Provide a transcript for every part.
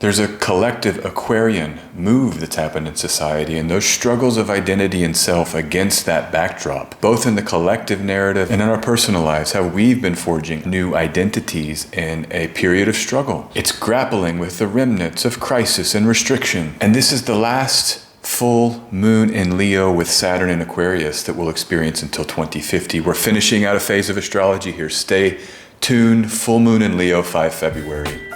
There's a collective Aquarian move that's happened in society, and those struggles of identity and self against that backdrop, both in the collective narrative and in our personal lives, how we've been forging new identities in a period of struggle. It's grappling with the remnants of crisis and restriction. And this is the last full moon in Leo with Saturn in Aquarius that we'll experience until 2050. We're finishing out a phase of astrology here. Stay tuned. Full moon in Leo, 5 February.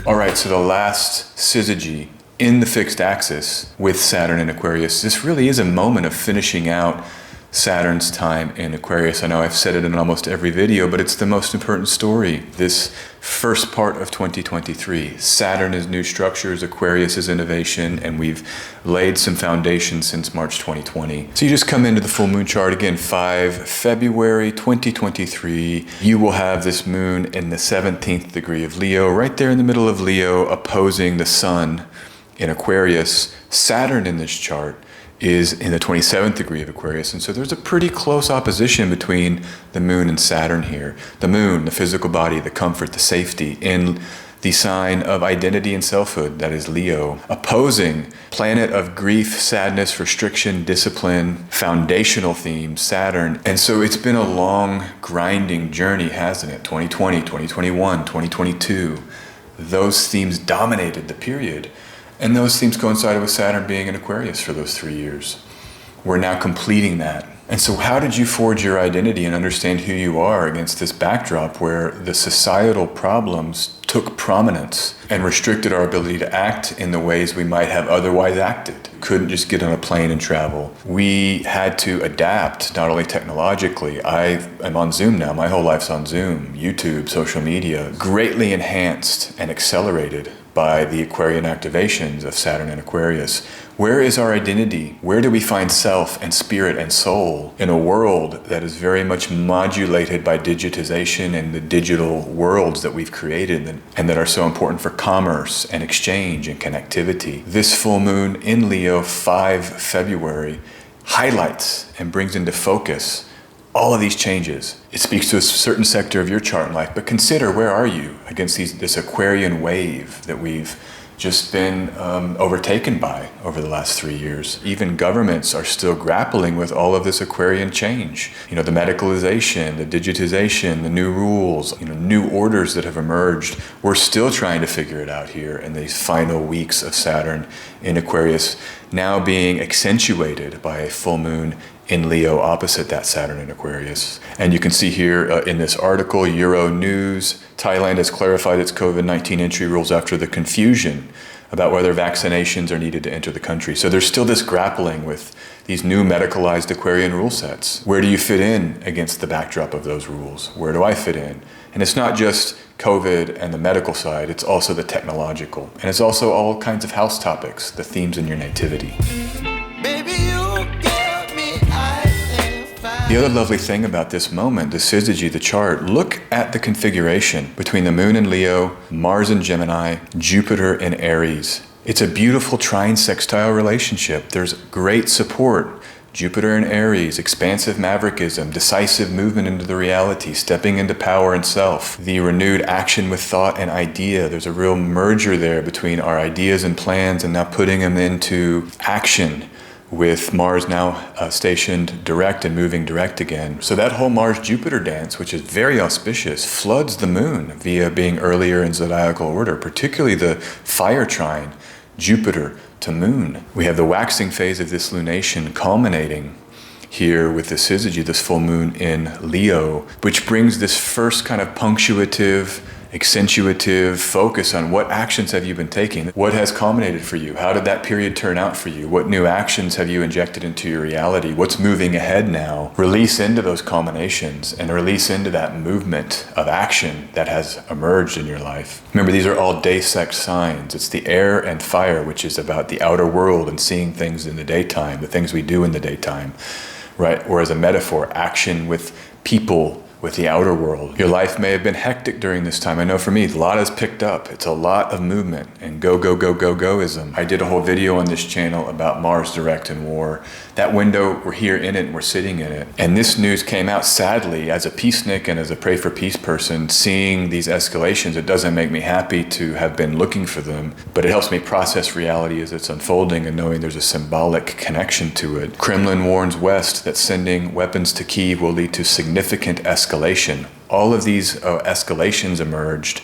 All right, so the last syzygy in the fixed axis with Saturn in Aquarius, this really is a moment of finishing out Saturn's time in Aquarius. I know I've said it in almost every video, but it's the most important story. This first part of 2023, Saturn is new structures, Aquarius is innovation, and we've laid some foundations since March 2020. So you just come into the full moon chart again, 5 February 2023. You will have this moon in the 17th degree of Leo, right there in the middle of Leo, opposing the sun in Aquarius. Saturn in this chart is in the 27th degree of Aquarius. And so there's a pretty close opposition between the moon and Saturn here. The moon, the physical body, the comfort, the safety, in the sign of identity and selfhood, that is Leo, opposing planet of grief, sadness, restriction, discipline, foundational themes, Saturn. And so it's been a long, grinding journey, hasn't it? 2020, 2021, 2022. Those themes dominated the period. And those themes coincided with Saturn being in Aquarius for those 3 years. We're now completing that. And so how did you forge your identity and understand who you are against this backdrop where the societal problems took prominence and restricted our ability to act in the ways we might have otherwise acted? Couldn't just get on a plane and travel. We had to adapt, not only technologically. I'm on Zoom now. My whole life's on Zoom, YouTube, social media, greatly enhanced and accelerated by the Aquarian activations of Saturn and Aquarius. Where is our identity? Where do we find self and spirit and soul in a world that is very much modulated by digitization and the digital worlds that we've created and that are so important for commerce and exchange and connectivity? This full moon in Leo, 5 February, highlights and brings into focus all of these changes. It speaks to a certain sector of your chart in life, but consider, where are you against this Aquarian wave that we've just been overtaken by over the last 3 years? Even governments are still grappling with all of this Aquarian change. You know, the medicalization, the digitization, the new rules, new orders that have emerged. We're still trying to figure it out here in these final weeks of Saturn in Aquarius, now being accentuated by a full moon in Leo opposite that Saturn in Aquarius. And you can see here in this article, Euro News, Thailand has clarified its COVID-19 entry rules after the confusion about whether vaccinations are needed to enter the country. So there's still this grappling with these new medicalized Aquarian rule sets. Where do you fit in against the backdrop of those rules? Where do I fit in? And it's not just COVID and the medical side, it's also the technological. And it's also all kinds of house topics, the themes in your nativity. The other lovely thing about this moment, the syzygy, the chart, look at the configuration between the moon in Leo, Mars in Gemini, Jupiter in Aries. It's a beautiful trine sextile relationship. There's great support. Jupiter in Aries, expansive maverickism, decisive movement into the reality, stepping into power and self, the renewed action with thought and idea. There's a real merger there between our ideas and plans and now putting them into action, with Mars now stationed direct and moving direct again. So that whole Mars-Jupiter dance, which is very auspicious, floods the moon via being earlier in zodiacal order, particularly the fire trine, Jupiter to moon. We have the waxing phase of this lunation culminating here with the syzygy, this full moon in Leo, which brings this first kind of punctuative, accentuative focus on what actions have you been taking? What has culminated for you? How did that period turn out for you? What new actions have you injected into your reality? What's moving ahead now? Release into those culminations and release into that movement of action that has emerged in your life. Remember, these are all day sect signs. It's the air and fire, which is about the outer world and seeing things in the daytime, the things we do in the daytime, right? Or as a metaphor, action with people, with the outer world. Your life may have been hectic during this time. I know for me, a lot has picked up. It's a lot of movement and go-ism. I did a whole video on this channel about Mars direct and war. That window, we're here in it and we're sitting in it. And this news came out, sadly, as a peacenik and as a pray for peace person, seeing these escalations, it doesn't make me happy to have been looking for them, but it helps me process reality as it's unfolding and knowing there's a symbolic connection to it. Kremlin warns West that sending weapons to Kyiv will lead to significant escalation. All of these escalations emerged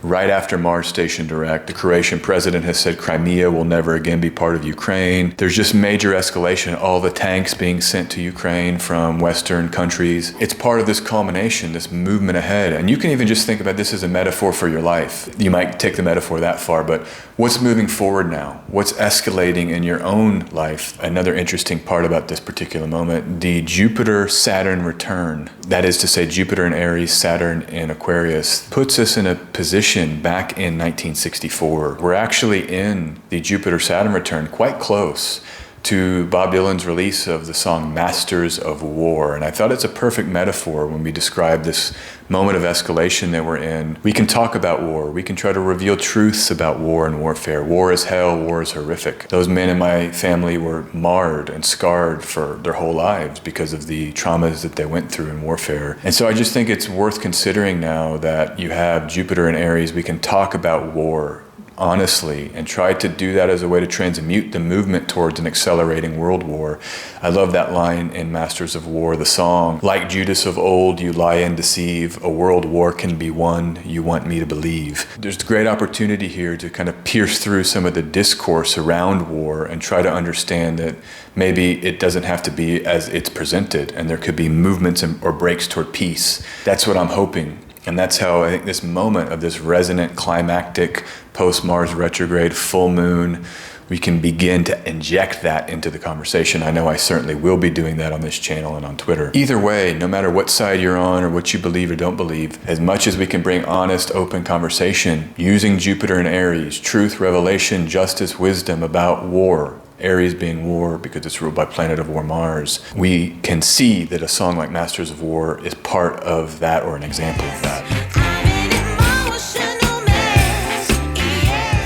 right after Mars Station Direct. The Croatian president has said Crimea will never again be part of Ukraine. There's just major escalation, all the tanks being sent to Ukraine from Western countries. It's part of this culmination, this movement ahead. And you can even just think about this as a metaphor for your life. You might take the metaphor that far, but what's moving forward now? What's escalating in your own life? Another interesting part about this particular moment, the Jupiter-Saturn return, that is to say Jupiter in Aries, Saturn in Aquarius, puts us in a position back in 1964. We're actually in the Jupiter-Saturn return, quite close to Bob Dylan's release of the song Masters of War. And I thought it's a perfect metaphor when we describe this moment of escalation that we're in. We can talk about war. We can try to reveal truths about war and warfare. War is hell. War is horrific. Those men in my family were marred and scarred for their whole lives because of the traumas that they went through in warfare. And so I just think it's worth considering now that you have Jupiter in Aries. We can talk about war honestly and try to do that as a way to transmute the movement towards an accelerating world war. I love that line in Masters of War, the song, like Judas of old, you lie and deceive, a world war can be won, you want me to believe. There's a great opportunity here to kind of pierce through some of the discourse around war and try to understand that maybe it doesn't have to be as it's presented and there could be movements or breaks toward peace. That's what I'm hoping. And that's how I think this moment of this resonant, climactic, post-Mars retrograde, full moon, we can begin to inject that into the conversation. I know I certainly will be doing that on this channel and on Twitter. Either way, no matter what side you're on or what you believe or don't believe, as much as we can bring honest, open conversation using Jupiter and Aries, truth, revelation, justice, wisdom about war, Aries being war because it's ruled by planet of war Mars, we can see that a song like Masters of War is part of that or an example of that.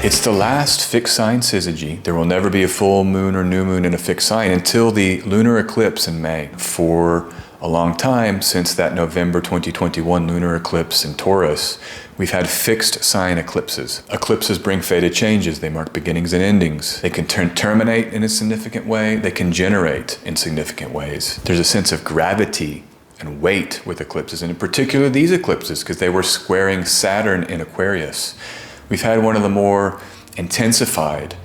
It's the last fixed sign syzygy. There will never be a full moon or new moon in a fixed sign until the lunar eclipse in May. For a long time, since that November 2021 lunar eclipse in Taurus, we've had fixed sign eclipses. Eclipses bring fated changes. They mark beginnings and endings. They can terminate in a significant way. They can generate in significant ways. There's a sense of gravity and weight with eclipses, and in particular these eclipses, because they were squaring Saturn in Aquarius. We've had one of the more intensified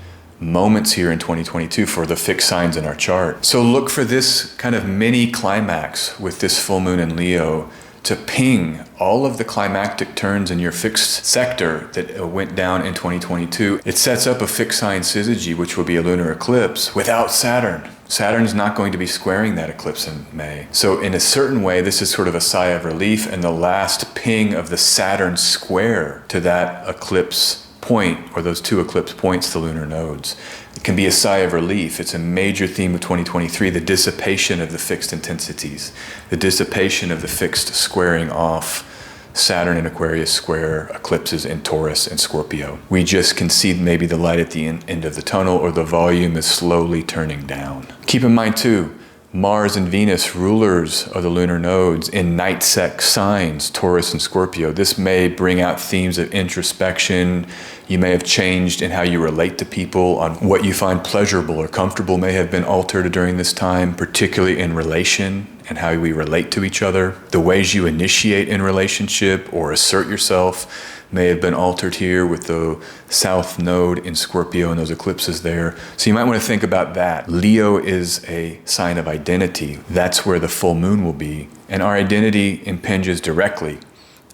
moments here in 2022 for the fixed signs in our chart. So look for this kind of mini climax with this full moon in Leo to ping all of the climactic turns in your fixed sector that went down in 2022. It sets up a fixed sign syzygy, which will be a lunar eclipse without Saturn. Saturn's not going to be squaring that eclipse in May. So in a certain way, this is sort of a sigh of relief and the last ping of the Saturn square to that eclipse point, or those two eclipse points, the lunar nodes. It can be a sigh of relief. It's a major theme of 2023, the dissipation of the fixed intensities, the dissipation of the fixed squaring off Saturn in Aquarius square eclipses in Taurus and Scorpio. We just can see maybe the light at the end of the tunnel, or the volume is slowly turning down. Keep in mind too, Mars and Venus, rulers of the lunar nodes in night sect signs, Taurus and Scorpio. This may bring out themes of introspection. You may have changed in how you relate to people, on what you find pleasurable or comfortable may have been altered during this time, particularly in relation and how we relate to each other. The ways you initiate in relationship or assert yourself may have been altered here with the South Node in Scorpio and those eclipses there. So you might want to think about that. Leo is a sign of identity. That's where the full moon will be. And our identity impinges directly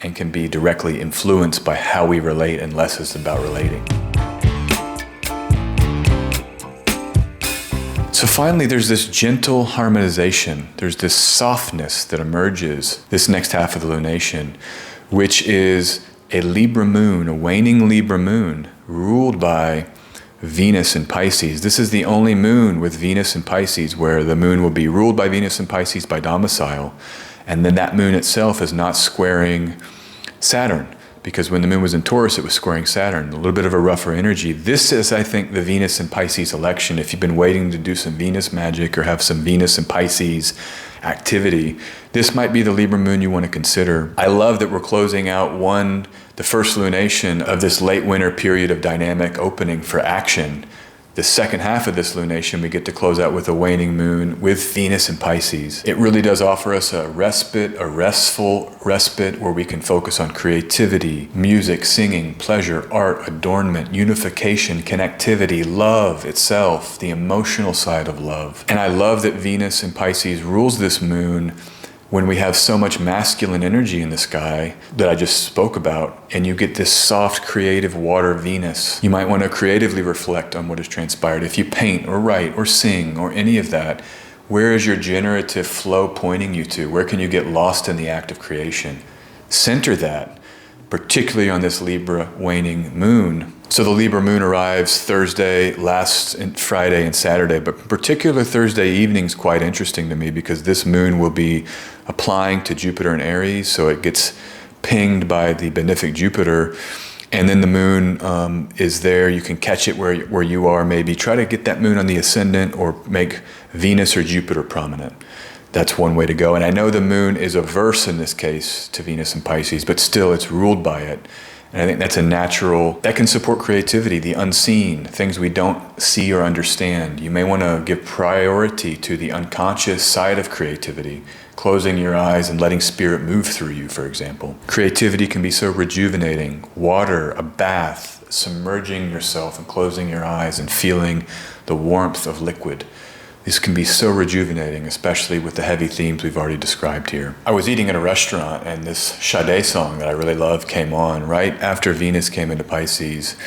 and can be directly influenced by how we relate, and less is about relating. So finally, there's this gentle harmonization. There's this softness that emerges this next half of the lunation, which is a Libra moon, a waning Libra moon, ruled by Venus in Pisces. This is the only moon with Venus in Pisces where the moon will be ruled by Venus in Pisces by domicile, And then that moon itself is not squaring Saturn, because when the moon was in Taurus, it was squaring Saturn, a little bit of a rougher energy. This is, I think, the Venus and Pisces election. If you've been waiting to do some Venus magic or have some Venus and Pisces activity, this might be the Libra moon you want to consider. I love that we're closing out the first lunation of this late winter period of dynamic opening for action. The second half of this lunation, we get to close out with a waning moon with Venus and Pisces. It really does offer us a respite, a restful respite where we can focus on creativity, music, singing, pleasure, art, adornment, unification, connectivity, love itself, the emotional side of love. And I love that Venus and Pisces rules this moon when we have so much masculine energy in the sky that I just spoke about, and you get this soft, creative water Venus. You might want to creatively reflect on what has transpired. If you paint or write or sing or any of that, where is your generative flow pointing you to? Where can you get lost in the act of creation? Center that, particularly on this Libra waning moon. So the Libra moon arrives Thursday, last Friday and Saturday, but particular Thursday evening is quite interesting to me because this moon will be applying to Jupiter in Aries, so it gets pinged by the benefic Jupiter, and then the moon is there. You can catch it where you are, maybe try to get that moon on the ascendant or make Venus or Jupiter prominent. That's one way to go. And I know the moon is averse in this case to Venus and Pisces, but still it's ruled by it. And I think that's a natural, that can support creativity, the unseen, things we don't see or understand. You may want to give priority to the unconscious side of creativity, closing your eyes and letting spirit move through you, for example. Creativity can be so rejuvenating. Water, a bath, submerging yourself and closing your eyes and feeling the warmth of liquid. This can be so rejuvenating, especially with the heavy themes we've already described here. I was eating at a restaurant and this Sade song that I really love came on right after Venus came into Pisces.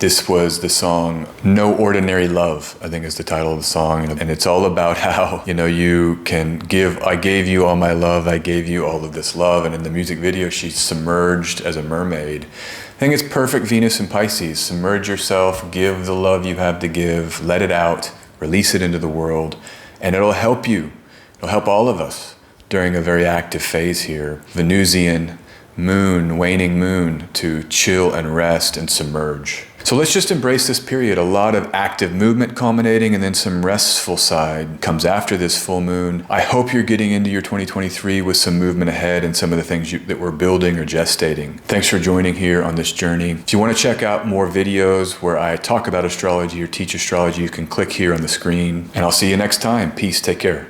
This was the song No Ordinary Love, I think is the title of the song. And it's all about how, you can give, I gave you all my love, I gave you all of this love. And in the music video, she's submerged as a mermaid. I think it's perfect Venus and Pisces. Submerge yourself, give the love you have to give, let it out. Release it into the world, and it'll help you. It'll help all of us during a very active phase here. Venusian moon, waning moon, to chill and rest and submerge. So let's just embrace this period. A lot of active movement culminating, and then some restful side comes after this full moon. I hope you're getting into your 2023 with some movement ahead and some of the things that we're building or gestating. Thanks for joining here on this journey. If you want to check out more videos where I talk about astrology or teach astrology, you can click here on the screen. And I'll see you next time. Peace. Take care.